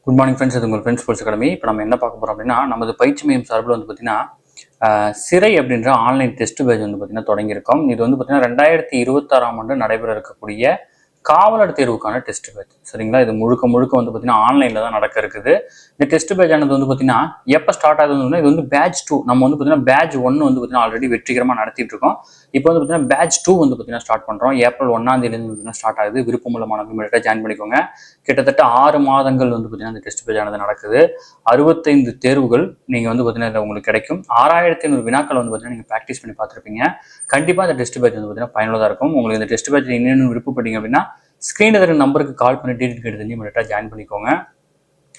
Good morning friends. இது உங்கள் friends sports academy. இப்போ நம்ம என்ன பார்க்க போகிறோம் அப்படின்னா, நமது பயிற்சி மையம் சார்பில் வந்து பார்த்தீங்கன்னா சிறை அப்படின்ற ஆன்லைன் டெஸ்ட் பேட்ச் வந்து பார்த்தீங்கன்னா தொடங்கியிருக்கோம். இது வந்து பார்த்தீங்கன்னா 2026ஆம் ஆண்டு நடைபெற இருக்கக்கூடிய காவலர் தேர்வுக்கான டெஸ்ட் பேட்ச். சரிங்களா? இது முழுக்க வந்து பார்த்தீங்கன்னா ஆன்லைனில் தான் நடக்க இருக்குது. இந்த டெஸ்ட் பேட்ச் ஆனது வந்து பார்த்தீங்கன்னா எப்போ ஸ்டார்ட் ஆகுதுன்னா, இது வந்து பேட்ச் 2. நம்ம வந்து பார்த்தீங்கன்னா பேட்ச் 1 வந்து பார்த்தீங்கன்னா ஆல்ரெடி வெற்றிகரமாக நடத்திட்டு இருக்கோம். இப்போ வந்து பார்த்தீங்கன்னா பேட்ச் 2 வந்து பார்த்தீங்கன்னா ஸ்டார்ட் பண்ணுறோம். ஏப்ரல் 1ஆம் தேதியிலேருந்து பார்த்தீங்கன்னா ஸ்டார்ட் ஆகுது. விருப்பமுள்ள மாணவர்கள் ஜாயின் பண்ணிக்கோங்க. கிட்டத்தட்ட 6 மாதங்கள் வந்து பார்த்தீங்கன்னா இந்த டெஸ்ட் பேட்ச் ஆனது நடக்குது. 65 தேர்வுகள் நீங்கள் வந்து பார்த்தீங்கன்னா இதில் உங்களுக்கு கிடைக்கும். 6500 வினாக்கள் வந்து பார்த்தீங்கன்னா நீங்கள் ப்ராக்டிஸ் பண்ணி பார்த்துருப்பீங்க. கண்டிப்பாக இந்த டெஸ்ட் பேட்ச் வந்து பார்த்தீங்கன்னா பயனுள்ளதாக இருக்கும். உங்களுக்கு இந்த டெஸ்ட் பேட்ச் இன்னும் விருப்பப்பட்டீங்க அப்படின்னா ஸ்க்ரீனில் இருக்கிற நம்பருக்கு கால் பண்ணி டீட்டெயில் கேட்டு தெரிஞ்சு இமீடியட்டாக ஜாயின் பண்ணிக்கோங்க.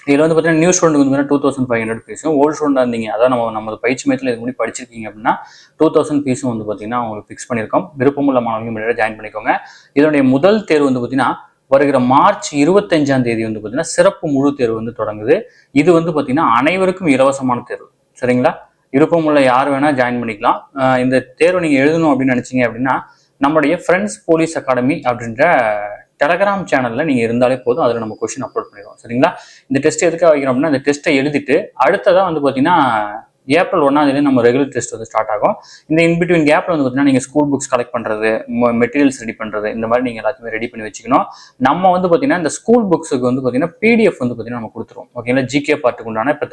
இதில் வந்து பார்த்தீங்கன்னா நியூ ஸ்டூடெண்ட் வந்து 2500 ஃபீஸும், ஓல்டு ஸ்டூடெண்டாக இருந்தீங்க அதான் நம்ம பயிற்சி மையத்தில் இதுக்கு முன்னாடி படிச்சிருக்கீங்க அப்படின்னா 2000 ஃபீஸும் வந்து பார்த்தீங்கன்னா உங்களுக்கு ஃபிக்ஸ் பண்ணியிருக்கோம். விருப்பமுள்ள மாணவர்கள் இமீடியட்டாக ஜாயின் பண்ணிக்கோங்க. இதனுடைய முதல் தேர்வு வந்து பார்த்தீங்கன்னா வருகிற மார்ச் 25ஆம் தேதி வந்து பார்த்தீங்கன்னா சிறப்பு முழு தேர்வு வந்து தொடங்குது. இது வந்து பார்த்தீங்கன்னா அனைவருக்கும் இலவசமான தேர்வு. சரிங்களா? விருப்பமுள்ள யார் வேணால் ஜாயின் பண்ணிக்கலாம். இந்த தேர்வு நீங்கள் எழுதணும் அப்படின்னு நினச்சிங்க அப்படின்னா நம்முடைய ஃப்ரெண்ட்ஸ் போலீஸ் அகாடமி அப்படின்ற டெலகிராம் சேனலில் நீங்கள் இருந்தாலே போதும். அதில் நம்ம கொஸ்டின் அப்லோட் பண்ணிடுவோம். சரிங்களா? இந்த டெஸ்ட் எதுக்காக வைக்கிறோம் அப்படின்னா, இந்த டெஸ்ட்டை எழுதிட்டு அடுத்ததான் வந்து பார்த்தீங்கன்னா ஏப்ரல் 1ஆம் தேதி நம்ம ரெகுலர் டெஸ்ட் வந்து ஸ்டார்ட் ஆகும். இந்த இன்பிட்வீன் கேப்ல வந்து பார்த்தீங்கன்னா நீங்கள் ஸ்கூல் புக்ஸ் கலெக்ட் பண்ணுறது, மெட்டீரியல்ஸ் ரெடி பண்ணுறது, இந்த மாதிரி நீங்கள் எல்லாத்தையுமே ரெடி பண்ணி வச்சுக்கணும். நம்ம வந்து பார்த்தீங்கன்னா இந்த ஸ்கூல் புக்ஸுக்கு வந்து பார்த்தீங்கன்னா பிடிஎஃப் வந்து பார்த்தீங்கன்னா நம்ம கொடுத்துருவோம். ஓகேங்களா? ஜிகே பார்ட்டுக்கு உண்டான இப்போ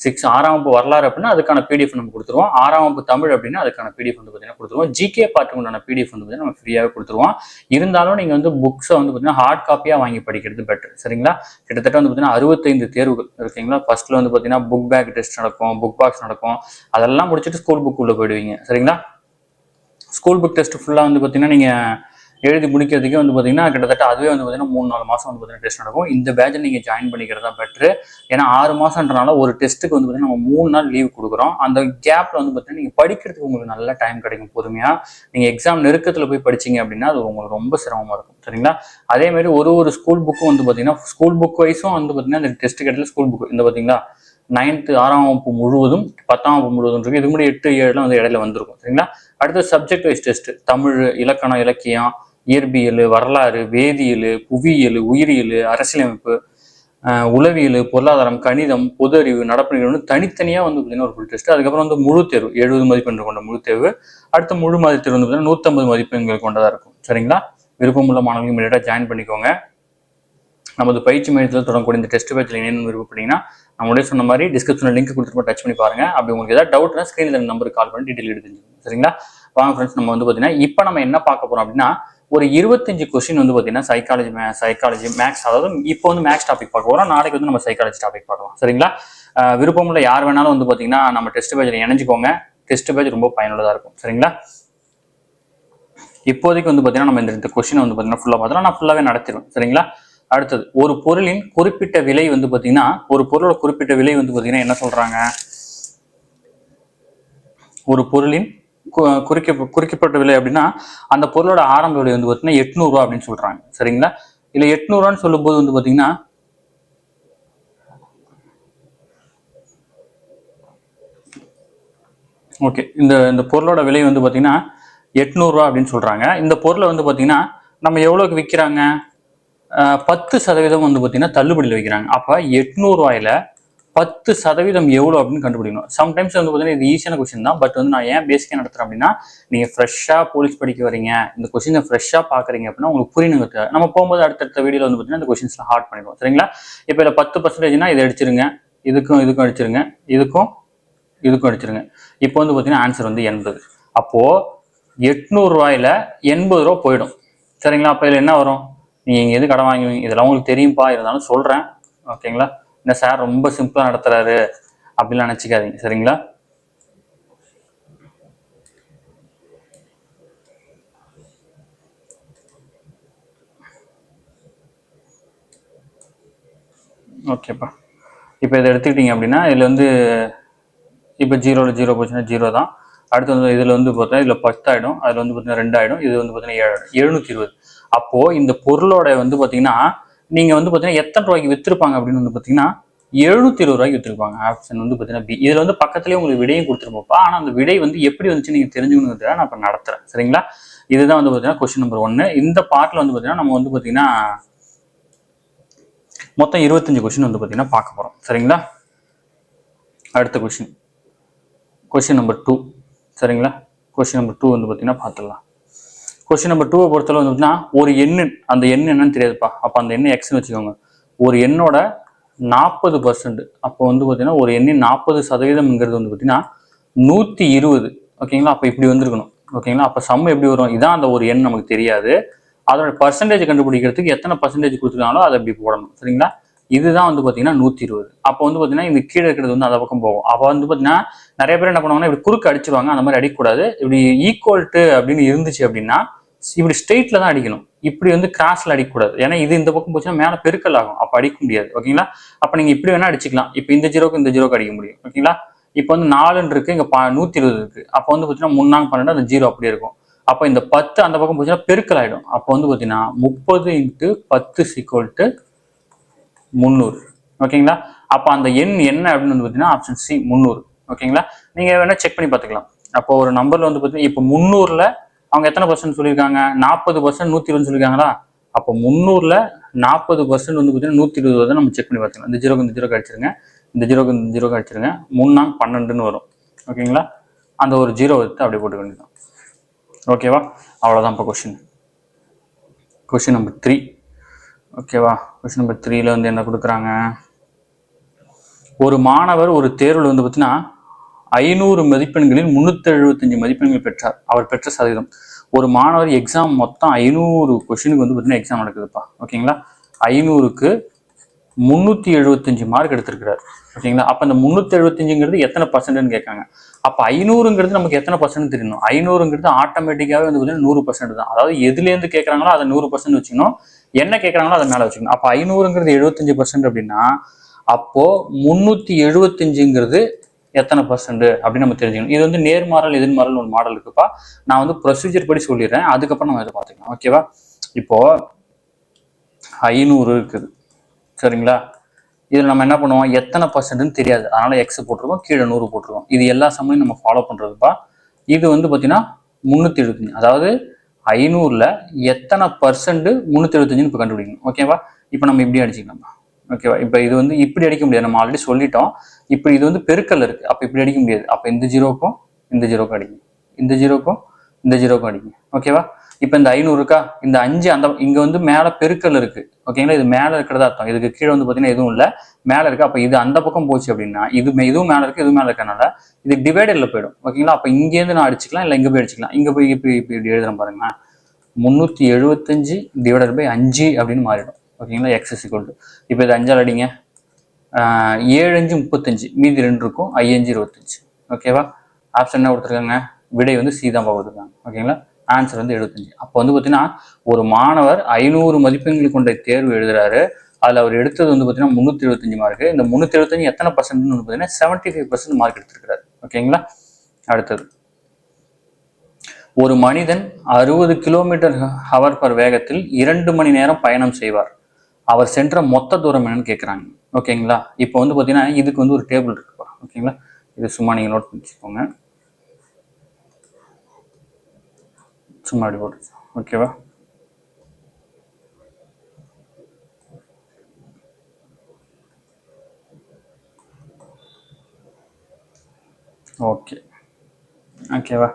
6ஆம் வகுப்பு வரலாறு அப்படின்னா அதுக்கான பிடிஎஃப் நம்ம கொடுத்துருவோம். 6ஆம் வகுப்பு தமிழ் அப்படின்னா அதுக்கான பிடிஎஃப் வந்து பார்த்தீங்கன்னா கொடுத்துருவோம். ஜிகே பார்ட்டுக்கு உண்டான பிடிஎஃப் வந்து பார்த்தீங்கன்னா நம்ம ஃப்ரீயாகவே கொடுத்துருவோம். இருந்தாலும் நீங்கள் வந்து புக்ஸை வந்து பார்த்தீங்கன்னா ஹார்ட் காப்பியாக வாங்கி படிக்கிறது பெட்டர். சரிங்களா? கிட்டத்தட்ட வந்து பார்த்தீங்கன்னா 65 தேர்வுகள் இருக்குங்களா? ஃபர்ஸ்ட்ல வந்து பார்த்தீங்கன்னா புக் பேக் டெஸ்ட் நடக்கும், புக் பாக்ஸ் நடக்கும். அதெல்லாம் முடிச்சுட்டு ஸ்கூல் புக் உள்ள போயிடுவீங்க. சரிங்களா? ஸ்கூல் புக் டெஸ்ட் ஃபுல்லாக வந்து பார்த்தீங்கன்னா நீங்கள் எழுதி முடிக்கிறதுக்கே வந்து பார்த்தீங்கன்னா கிட்டத்தட்ட அதுவே வந்து பார்த்தீங்கன்னா 3-4 மாதம் வந்து பார்த்தீங்கன்னா டெஸ்ட் நடக்கும். இந்த பேட்சை நீங்கள் ஜாயின் பண்ணிக்கிறது தான் பெட்ரு. ஏன்னா 6 மாதம்ன்றனால ஒரு டெஸ்ட்டுக்கு வந்து பார்த்தீங்கன்னா நம்ம 3 நாள் லீவ் கொடுக்குறோம். அந்த கேப்பில் வந்து பார்த்தீங்கன்னா நீங்கள் படிக்கிறதுக்கு உங்களுக்கு நல்ல டைம் கிடைக்கும். பொறுமையாக நீங்கள் எக்ஸாம் நெருக்கத்தில் போய் படிச்சிங்க அப்படின்னா அது உங்களுக்கு ரொம்ப சிரமமாக இருக்கும். சரிங்களா? அதேமாதிரி ஒரு ஸ்கூல் புக்கும் வந்து பார்த்தீங்கன்னா ஸ்கூல் புக் வைஸும் வந்து பார்த்தீங்கன்னா இந்த டெஸ்ட் கிடையாது. ஸ்கூல் புக் இந்த பார்த்தீங்களா 9th 6ஆம் வகுப்பு முழுவதும் 10ஆம் வகுப்பு முழுவதும் இருக்கு. இதுக்கு முன்னாடி 8, 7 வந்து இடையில வந்திருக்கும். சரிங்களா? அடுத்து சப்ஜெக்ட் வைஸ் டெஸ்ட் தமிழ், இலக்கணம், இலக்கியம், இயற்பியல், வரலாறு, வேதியியல், புவியியல், உயிரியல், அரசியலமைப்பு, உளவியல், பொருளாதாரம், கணிதம், பொது அறிவு, நடப்பு நிகழ்வு தனித்தனியாக வந்து பார்த்தீங்கன்னா ஒரு ஃபுல் டெஸ்ட். அதுக்கப்புறம் வந்து முழு தேர்வு 70 மதிப்பெண்கள் கொண்ட முழு தேர்வு. அடுத்த முழு மாதிரி தேர்வு வந்து பார்த்தீங்கன்னா 150 மதிப்பெண்கள் கொண்டதாக இருக்கும். சரிங்களா? விருப்பமுள்ள மாணவர்கள் இமீடியட்டாக ஜாயின் பண்ணிக்கோங்க. நமது பயிற்சி மையத்தில் தொடங்கக்கூடிய இந்த டெஸ்ட் பேட்சில் என்னென்னு விருப்பப்பட்டீங்கன்னா நம்மளே சொன்ன மாதிரி டிஸ்கிரிப்ஷனில் லிங்க் கொடுத்துட்டு டச் பண்ணி பாருங்க. அப்படி உங்களுக்கு ஏதாவது டவுட்னா ஸ்க்ரீனில் நம்பருக்கு கால் பண்ணி டீட்டெயில் எடுத்து தெரிஞ்சுக்கோங்க. சரிங்களா? வாங்க ஃப்ரெண்ட்ஸ், நம்ம வந்து பார்த்தீங்கன்னா இப்போ நம்ம என்ன பார்க்க போறோம் அப்படின்னா ஒரு 25 கொஸ்டின் வந்து பார்த்தீங்கன்னா சைக்காலஜி மேக்ஸ், அதாவது இப்போ வந்து மேக்ஸ் டாபிக் பார்க்க போறோம். நாளைக்கு வந்து நம்ம சைக்காலஜி டாபிக் பார்க்கலாம். சரிங்களா? விருப்பமுள்ள யார் வேணாலும் வந்து பார்த்தீங்கன்னா நம்ம டெஸ்ட் பேட்சில் இணைஞ்சிக்கோங்க. டெஸ்ட் பேட்ச் ரொம்ப பயனுள்ளதாக இருக்கும். சரிங்களா? இப்போதைக்கு வந்து பார்த்தீங்கன்னா நம்ம இந்த கொஸ்டின் வந்து பார்த்தீங்கன்னா ஃபுல்லாக பார்த்தோம்னா நான் ஃபுல்லாகவே நடத்திடுவேன். சரிங்களா? அடுத்தது ஒரு பொருளின் குறிப்பிட்ட விலை வந்து பார்த்தீங்கன்னா ஒரு பொருளோட குறிப்பிட்ட விலை வந்து பார்த்தீங்கன்னா என்ன சொல்றாங்க? ஒரு பொருளின் குறிக்கப்பட்ட விலை அப்படின்னா அந்த பொருளோட ஆரம்ப விலை வந்து பார்த்தீங்கன்னா 800 ரூபா அப்படின்னு சொல்றாங்க. சரிங்களா? இல்ல 800 ரூபான்னு சொல்லும் போது வந்து பார்த்தீங்கன்னா ஓகே, இந்த பொருளோட விலை வந்து பார்த்தீங்கன்னா 800 ரூபா அப்படின்னு சொல்றாங்க. இந்த பொருளை வந்து பார்த்தீங்கன்னா நம்ம எவ்வளவுக்கு விற்கிறாங்க? 10% வந்து பார்த்தீங்கன்னா தள்ளுபடியில் வைக்கிறாங்க. அப்போ 800 ரூபாயில 10% எவ்வளோ அப்படின்னு கண்டுபிடிக்கணும். சம்டைம்ஸ் வந்து பார்த்தீங்கன்னா இது ஈஸியான கொஸ்டின் தான். பட் வந்து நான் ஏன் பேசிக்காக நடத்துறேன் அப்படின்னா நீங்கள் ஃப்ரெஷ்ஷாக போலீஸ் படிக்க வரீங்க, இந்த கொஸ்டினை ஃப்ரெஷ்ஷாக பார்க்குறீங்க அப்படின்னா உங்களுக்கு புரியணுங்க. நம்ம போகும்போது அடுத்தடுத்த வீடியோவில் வந்து பார்த்தீங்கன்னா இந்த கொஸ்டின்ஸ்லாம் ஹார்ட் பண்ணிடுவோம். சரிங்களா? இப்போ இதில் 10%னா இதை அடிச்சிருங்க, இதுக்கும் அடிச்சிருங்க, இதுக்கும் அடிச்சிருங்க. இப்போ வந்து பார்த்தீங்கன்னா ஆன்சர் வந்து 80. அப்போது 800 ரூபாயில 80 ரூபா போயிடும். சரிங்களா? அப்போ இதில் என்ன வரும்? நீங்கள் எது கடன் வாங்குவீங்க? இதெல்லாம் உங்களுக்கு தெரியும்பா, இருந்தாலும் சொல்கிறேன். ஓகேங்களா? இந்த சார் ரொம்ப சிம்பிளாக நடத்துறாரு அப்படிலாம் நினச்சிக்காதீங்க. சரிங்களா? ஓகேப்பா. இப்போ இதை எடுத்துக்கிட்டீங்க அப்படின்னா இதில் வந்து இப்போ 0 போச்சுன்னா 0 தான். அடுத்து வந்து இதில் வந்து பார்த்தா இதில் 10 ஆகிடும், அதில் வந்து பார்த்தீங்கன்னா 2 ஆகிடும், இது வந்து பார்த்தீங்கன்னா 7 ஆகிடும், 720. அப்போது இந்த பொருளோட வந்து பார்த்தீங்கன்னா நீங்கள் வந்து பார்த்தீங்கன்னா எத்தனை ரூபாய்க்கு விற்றுருப்பாங்க அப்படின்னு வந்து பார்த்தீங்கன்னா 720 ரூபாய்க்கு விற்றுருப்பாங்க. ஆப்ஷன் வந்து பார்த்தீங்கன்னா பி. இதில் வந்து பக்கத்துலேயே உங்களுக்கு விடையும் கொடுத்துருப்போம்ப்பா. ஆனால் அந்த விடை வந்து எப்படி வந்துச்சு நீங்கள் தெரிஞ்சுக்கணுங்கிறத நான் இப்போ நடத்துகிறேன். சரிங்களா? இதுதான் வந்து பார்த்தீங்கன்னா கொஸ்டின் நம்பர் 1. இந்த பார்ட்டில் வந்து பார்த்தீங்கன்னா நம்ம வந்து பார்த்தீங்கன்னா மொத்தம் 25 கொஸ்டின் வந்து பார்த்தீங்கன்னா பார்க்க போகிறோம். சரிங்களா? அடுத்த கொஸ்டின் நம்பர் 2. சரிங்களா? கொஸ்டின் நம்பர் 2 வந்து பார்த்தீங்கன்னா பார்த்துடலாம். கொஸ்டின் நம்பர் 2 பொறுத்தளவு வந்து பார்த்தீங்கன்னா ஒரு எண்ணு, அந்த எண் என்னன்னு தெரியாதுப்பா. அப்போ அந்த எண்ணு எக்ஸ்ன்னு வச்சுக்கோங்க. ஒரு எண்ணோட 40%, அப்போ வந்து பார்த்தீங்கன்னா ஒரு எண்ணின் 40% வந்து பார்த்தீங்கன்னா 120. ஓகேங்களா? அப்போ இப்படி வந்திருக்கணும். ஓகேங்களா? அப்போ சம் எப்படி வரும்? இதான் அந்த ஒரு எண் நமக்கு தெரியாது. அதோட பர்சன்டேஜ் கண்டுபிடிக்கிறதுக்கு எத்தனை பர்சன்டேஜ் கொடுத்துருக்காங்களோ அதை அப்படி போடணும். சரிங்களா? இதுதான் வந்து பார்த்தீங்கன்னா 120. அப்போ வந்து பார்த்தீங்கன்னா இந்த கீழே இருக்கிறது வந்து அந்த பக்கம் போகும். அப்போ வந்து பார்த்தீங்கன்னா நிறைய பேர் என்ன பண்ணுவாங்கன்னா இப்படி குறுக்கு அடிச்சிருவாங்க. அந்த மாதிரி அடிக்கக்கூடாது. இப்படி ஈக்குவல் டு அப்படின்னு இருந்துச்சு அப்படின்னா இப்படி ஸ்ட்ரெயிட்ல தான் அடிக்கணும். இப்படி வந்து கிராஸ்ல அடிக்கக்கூடாது. ஏன்னா இது இந்த பக்கம் போச்சுன்னா மேலே பெருக்கல் ஆகும். அப்போ அடிக்க முடியாது. ஓகேங்களா? அப்போ நீங்க இப்படி வேணா அடிச்சுக்கலாம். இப்போ இந்த ஜீரோக்கு இந்த ஜீரோக்கு அடிக்க முடியும். ஓகேங்களா? இப்போ வந்து 4 இருக்கு, இங்க 120 இருக்கு. அப்போ வந்து பார்த்தீங்கன்னா 3 12 அந்த ஜீரோ அப்படியே இருக்கும். அப்போ இந்த 10 அந்த பக்கம் போச்சுன்னா பெருக்கல் ஆயிடும். அப்போ வந்து பார்த்தீங்கன்னா 30 × 10 = 300. ஓகேங்களா? அப்போ அந்த எண் என்ன அப்படின்னு வந்து பார்த்தீங்கன்னா ஆப்ஷன் சி 300. ஓகேங்களா? நீங்க வேணா செக் பண்ணி பார்த்துக்கலாம். அப்போ ஒரு நம்பர்ல வந்து பார்த்தீங்கன்னா இப்போ 300ல அவங்க எத்தனை பர்சன்ட் சொல்லியிருக்காங்க? 40%, 120 சொல்லியிருக்காங்களா? அப்போ 300ல 40% வந்து பார்த்தீங்கன்னா 120 வருது. நம்ம செக் பண்ணி பார்த்துக்கலாம். இந்த ஜீரோக்கு இந்த ஜீரோக்கு அடிச்சிருங்க, இந்த ஜீரோக்கு இந்த ஜீரோக்கு அடிச்சிருங்க. 3 12ன்னு வரும். ஓகேங்களா? அந்த ஒரு ஜீரோ எடுத்து அப்படியே போட்டுக்க வேண்டியதான். ஓகேவா? அவ்வளோதான். இப்போ கொஸ்டின் நம்பர் 3. ஓகேவா? கொஸ்டின் நம்பர் 3ல வந்து என்ன கொடுக்குறாங்க? ஒரு மாணவர் ஒரு தேர்வில் வந்து பார்த்தீங்கன்னா 500 மதிப்பெண்களில் 375 மதிப்பெண்கள் பெற்றார். அவர் பெற்ற சதவீதம். ஒரு மாணவர் எக்ஸாம் மொத்தம் 500 கொஸ்டினுக்கு வந்து பார்த்தீங்கன்னா எக்ஸாம் நடக்குதுப்பா. ஓகேங்களா? 500க்கு 375 மார்க் எடுத்திருக்கிறார். ஓகேங்களா? அப்போ அந்த 375ங்கிறது எத்தனை பர்சன்ட்னு கேட்காங்க. அப்போ 500ங்கிறது நமக்கு எத்தனை பர்சன்ட் தெரியணும்? 500ங்கிறது ஆட்டோமேட்டிக்காவே வந்து பார்த்தீங்கன்னா 100% தான். அதாவது எதுலேருந்து கேட்குறாங்களோ அதை 100% வச்சுக்கணும். என்ன கேட்குறாங்களோ அதை மேலே வச்சுக்கணும். அப்போ 500ங்கிறது 75% அப்படின்னா அப்போ 375ங்கிறது எத்தனை பர்சன்ட் அப்படின்னு நம்ம தெரிஞ்சுக்கணும். இது வந்து நேர்மாறல் எதிர்மாறல் ஒரு மாடல் இருக்குப்பா. நான் வந்து ப்ரொசீஜர் படி சொல்லிடுறேன். அதுக்கப்புறம் நம்ம இதை பார்த்துக்கலாம். ஓகேவா? இப்போ 500 இருக்குது. சரிங்களா? இதில் நம்ம என்ன பண்ணுவோம்? எத்தனை பர்சன்ட்னு தெரியாது. அதனால எக்ஸ் போட்டிருக்கோம், கீழே 100 போட்டிருக்கோம். இது எல்லா சமயம் நம்ம ஃபாலோ பண்றதுப்பா. இது வந்து பார்த்தீங்கன்னா 375. அதாவது 500ல எத்தனை பர்சன்ட் 375ன்னு இப்போ கண்டுபிடிக்கணும். ஓகேவா? இப்போ நம்ம இப்படி அடிச்சுக்கலாம்ப்பா. ஓகேவா? இப்போ இது வந்து இப்படி அடிக்க முடியாது. நம்ம ஆல்ரெடி சொல்லிட்டோம். இப்போ இது வந்து பெருக்கல் இருக்கு. அப்போ இப்படி அடிக்க முடியாது. அப்போ இந்த ஜீரோக்கும் இந்த ஜீரோக்கும் அடிக்கும், இந்த ஜீரோக்கும் இந்த ஜீரோக்கும் அடிக்கும். ஓகேவா? இப்போ இந்த 500 இருக்கா? இந்த 5 அந்த இங்க வந்து மேல பெருக்கல் இருக்கு. ஓகேங்களா? இது மேல இருக்கிறதா அர்த்தம். இதுக்கு கீழே வந்து பார்த்தீங்கன்னா எதுவும் இல்லை, மேல இருக்கு. அப்போ இது அந்த பக்கம் போச்சு அப்படின்னா இதுவும் மேல இருக்கு, இதுவும் மேல இருக்கனால இது டிவைடர்ல போயிடும். ஓகேங்களா? அப்போ இங்கேருந்து நான் அடிச்சுக்கலாம், இல்லை இங்க போய் அடிச்சுக்கலாம். இங்க போய் இப்படி எழுதுறேன் பாருங்க. 375 / 5 அப்படின்னு மாறிடும். ஓகேங்களா? x = இப்போ இது 5ஆல் அடிங்க. 7 5 35, மீதி 2 இருக்கும். 5 5 25. ஓகேவா? ஆப்ஷன் என்ன கொடுத்துருக்காங்க? விடை வந்து சி தான் கொடுத்துருக்காங்க. ஓகேங்களா? ஆன்சர் வந்து 75. அப்போ வந்து பார்த்தீங்கன்னா ஒரு மாணவர் 500 மதிப்பெண்கள் கொண்ட தேர்வு எழுதுறாரு. அதில் அவர் எடுத்தது வந்து பார்த்தீங்கன்னா 375 மார்க்கு. இந்த 375 எத்தனை பர்சன்ட்னு வந்து பார்த்தீங்கன்னா 75% மார்க் எடுத்திருக்கிறாரு. ஓகேங்களா? அடுத்தது, ஒரு மனிதன் 60 km/h வேகத்தில் 2 மணி நேரம் பயணம் செய்வார். அவர் சென்ற மொத்த தூரம் என்னன்னு கேட்குறாங்க. ஓகேங்களா? இப்போ வந்து பார்த்தீங்கன்னா இதுக்கு வந்து ஒரு டேபிள் இருக்குப்பா. ஓகேங்களா? இது சும்மா நீங்கள் நோட் பண்ணி வச்சுக்கோங்க. சும்மா அப்படி போட்டு. ஓகேவா? ஓகே. ஓகேவா?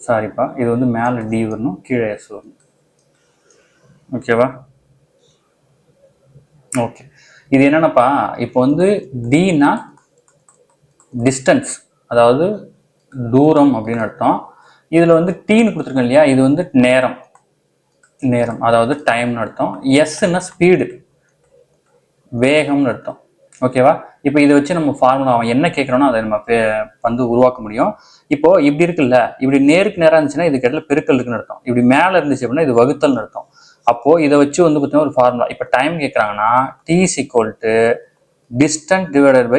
சாரிப்பா, இது வந்து மேலே டி வரணும், கீழே எஸ் வரணும். ஓகேவா? ஓகே. இது என்னென்னப்பா, இப்போ வந்து டினா டிஸ்டன்ஸ், அதாவது தூரம் அப்படின்னு அர்த்தம். இதில் வந்து டீன்னு கொடுத்துருக்கேன் இல்லையா, இது வந்து நேரம், அதாவது டைம்னு அர்த்தம். எஸ்ன்னா ஸ்பீடு, வேகம்னு அர்த்தம். ஓகேவா? இப்போ இதை வச்சு நம்ம ஃபார்முலா அவன் என்ன கேட்குறோன்னா அதை நம்ம வந்து உருவாக்க முடியும். இப்போ இப்படி இருக்குல்ல, இப்படி நேருக்கு நேராக இருந்துச்சுன்னா இதுக்கு இடத்துல பெருக்கல் இருக்குன்னு அர்த்தம். இப்படி மேலே இருந்துச்சு அப்படின்னா இது வகுத்தல்னு அர்த்தம். அப்போ இதை வச்சு வந்து பார்த்தீங்கன்னா ஒரு ஃபார்முலா, இப்போ டைம் கேட்குறாங்கன்னா t = டிஸ்டன்ஸ்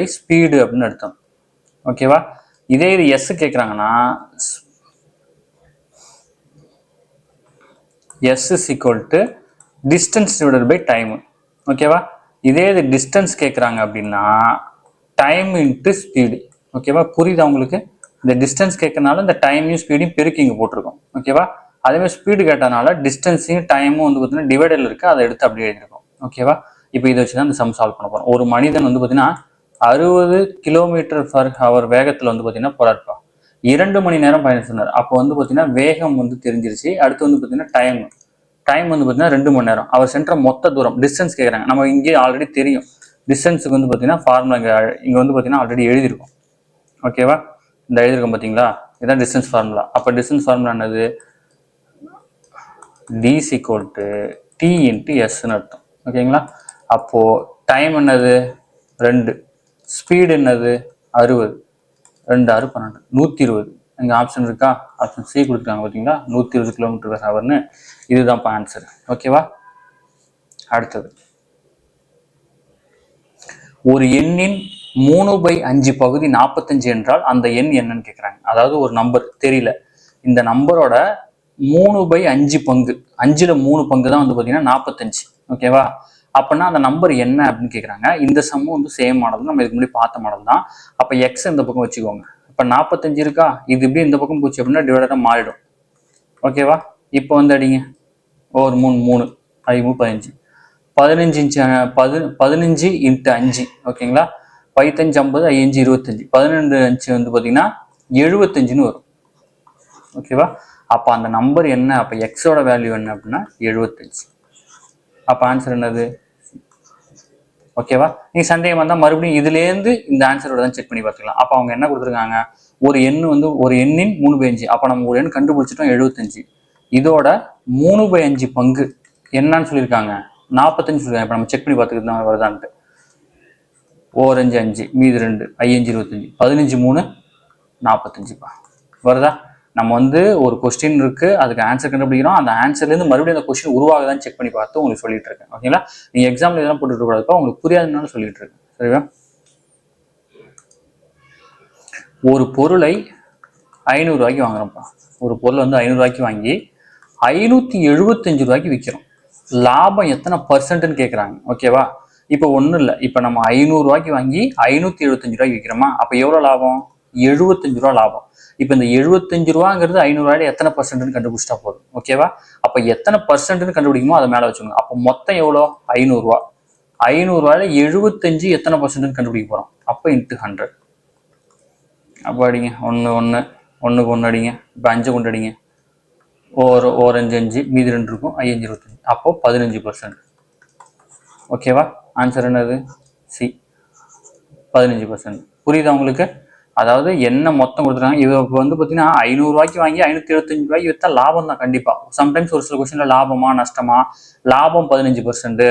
/ ஸ்பீடு அப்படின்னு அர்த்தம். ஓகேவா? இதே இது எஸ் கேட்குறாங்கன்னா s = டிஸ்டன்ஸ் / டைம். ஓகேவா? இதே இது டிஸ்டன்ஸ் கேட்குறாங்க அப்படின்னா டைம் × ஸ்பீடு. ஓகேவா? புரியுதா உங்களுக்கு? இந்த டிஸ்டன்ஸ் கேட்கறனால இந்த டைமையும் ஸ்பீடையும் பெருக்கி இங்கே போட்டிருக்கோம். ஓகேவா? அதே மாதிரி ஸ்பீடு கேட்டனால டிஸ்டன்ஸையும் டைமும் வந்து பார்த்தீங்கன்னா டிவைடரில் இருக்குது, அதை எடுத்து அப்படியே எழுதிருக்கோம். ஓகேவா? இப்போ இதை வச்சு தான் இந்த சம் சால்வ் பண்ண போகிறோம். ஒரு மனிதன் வந்து பார்த்தீங்கன்னா 60 km/h வேகத்தில் வந்து பார்த்தீங்கன்னா போறாருப்பா. 2 மணி நேரம் பயணிச்சிருந்தார். அப்போ வந்து பார்த்தீங்கன்னா வேகம் வந்து தெரிஞ்சிருச்சு. அடுத்து வந்து பார்த்தீங்கன்னா டைம் வந்து பார்த்தீங்கன்னா 2 மணி நேரம். அவர் சென்ற மொத்த தூரம் டிஸ்டன்ஸ் கேட்குறாங்க. நம்ம இங்கே ஆல்ரெடி தெரியும் டிஸ்டன்ஸுக்கு வந்து பார்த்தீங்கன்னா ஃபார்முலா இங்கே வந்து பார்த்தீங்கன்னா ஆல்ரெடி எழுதியிருக்கும். ஓகேவா? இந்த எழுதியிருக்கோம் பார்த்தீங்களா? இதுதான் டிஸ்டன்ஸ் ஃபார்முலா. அப்போ டிஸ்டன்ஸ் ஃபார்முலா என்னது? d is equal to t into sன்னு அர்த்தம். ஓகேங்களா? அப்போ டைம் என்னது? 2. ஸ்பீடு என்னது? 60. 2 6 12 120. இங்கே ஆப்ஷன் இருக்கா? ஆப்ஷன் சி கொடுத்துருக்காங்க பார்த்தீங்களா? 120 km/hன்னு. இதுதான் இப்போ ஆன்சர். ஓகேவா? அடுத்தது, ஒரு எண்ணின் 3/5 பகுதி 45 என்றால் அந்த எண் என்னன்னு கேட்குறாங்க. அதாவது ஒரு நம்பர் தெரியல, இந்த நம்பரோட 3/5 பங்கு, 5ல் 3 பங்கு தான் வந்து பார்த்தீங்கன்னா 45. ஓகேவா? அப்படின்னா அந்த நம்பர் என்ன அப்படின்னு கேட்குறாங்க. இந்த சம்மும் வந்து சேம் மாடல், நம்ம இதுக்கு முன்னாடி பார்த்த மாடல் தான். அப்போ எக்ஸ் இந்த பக்கம் வச்சுக்கோங்க. இப்போ 45 இருக்கா, இது இப்படி இந்த பக்கம் போச்சு அப்படின்னா டிவைடராக மாறிடும். ஓகேவா? இப்போ வந்து அடிங்க, ஒரு 3 3 15 15 இன்ட்டு 5. ஓகேங்களா? 15 50 5 25 12 5 வந்து பார்த்தீங்கன்னா 75ன்னு வரும். ஓகேவா? அப்போ அந்த நம்பர் என்ன? அப்போ எக்ஸோட வேல்யூ என்ன அப்படின்னா 75. அப்போ ஆன்சர் என்னது? ஓகேவா? நீ சந்தேகம் வந்தால் மறுபடியும் இதுலேருந்து இந்த ஆன்சரோட தான் செக் பண்ணி பார்த்துக்கலாம். அப்போ அவங்க என்ன கொடுத்துருக்காங்க? ஒரு எண் வந்து ஒரு எண்ணின் 3/5. அப்போ நம்ம ஒரு எண் கண்டுபிடிச்சிட்டோம் 75. இதோட 3/5 பங்கு என்னன்னு சொல்லியிருக்காங்க? 45 சொல்லியிருக்காங்க. இப்போ நம்ம செக் பண்ணி பார்த்துக்கிட்டு தான் வருதான்ட்டு. 5 5 மீது 2 5 25 15 3 45பா. வருதா? நம்ம வந்து ஒரு கொஸ்டின் இருக்கு, அதுக்கு ஆன்சர் கண்டுபிடிக்கிறோம். அந்த ஆன்சர்லேருந்து மறுபடியும் அந்த கொஸ்டின் உருவாகுதான்னு செக் பண்ணி பார்த்து உங்களுக்கு சொல்லிட்டு இருக்கேன். ஓகேங்களா? நீங்க எக்ஸாம்ல இதெல்லாம் போட்டுட்டு கூடாதுப்பா, உங்களுக்கு புரியாதுனாலும் சொல்லிட்டு இருக்கேன். சரியா? ஒரு பொருளை 500 ரூபாய்க்கு வாங்குறோம்ப்பா. ஒரு பொருளை வந்து 500 ரூபாய்க்கு வாங்கி 575 ரூபாய்க்கு விற்கிறோம். லாபம் எத்தனை பர்சன்ட்னு கேட்குறாங்க. ஓகேவா? இப்போ ஒன்றும் இல்லை, இப்போ நம்ம 500 ரூபாய்க்கு வாங்கி 575 ரூபாய்க்கு விற்கிறோமா? அப்போ எவ்வளோ லாபம்? 75 ரூபா லாபம். இப்போ இந்த 75 ரூபாங்கிறது 500 ரூபாயில எத்தனை பர்சன்ட்னு கண்டுபிடிச்சிட்டா போதும். ஓகேவா? அப்போ எத்தனை பர்சன்ட்னு கண்டுபிடிக்குமோ அதை மேலே வச்சுக்கணும். அப்போ மொத்தம் எவ்வளோ? 500 ரூபா. 500 ரூபாயில 75 எத்தனை பர்சன்ட்னு கண்டுபிடிக்க போகிறோம். அப்போ இன்ட்டு 100. அப்போ அடிங்க, 1 1 1க்கு 1 அடிங்க. இப்போ 5 கொண்டு அடிங்க. ஒரு 5 5 மீதி 2 இருக்கும். 5 25. அப்போ 15%. ஓகேவா? ஆன்சர் என்னது? சி, 15%. புரியுதா உங்களுக்கு? அதாவது என்ன மொத்தம் கொடுத்துருக்காங்க. இது வந்து பார்த்தீங்கன்னா 500 ரூபாய்க்கு வாங்கி 575 ரூபாய்க்கு விற்றா லாபம் தான் கண்டிப்பாக. சம்டைம்ஸ் ஒரு சில கொஸ்டின்ல லாபமா நஷ்டமா, லாபம் 15%,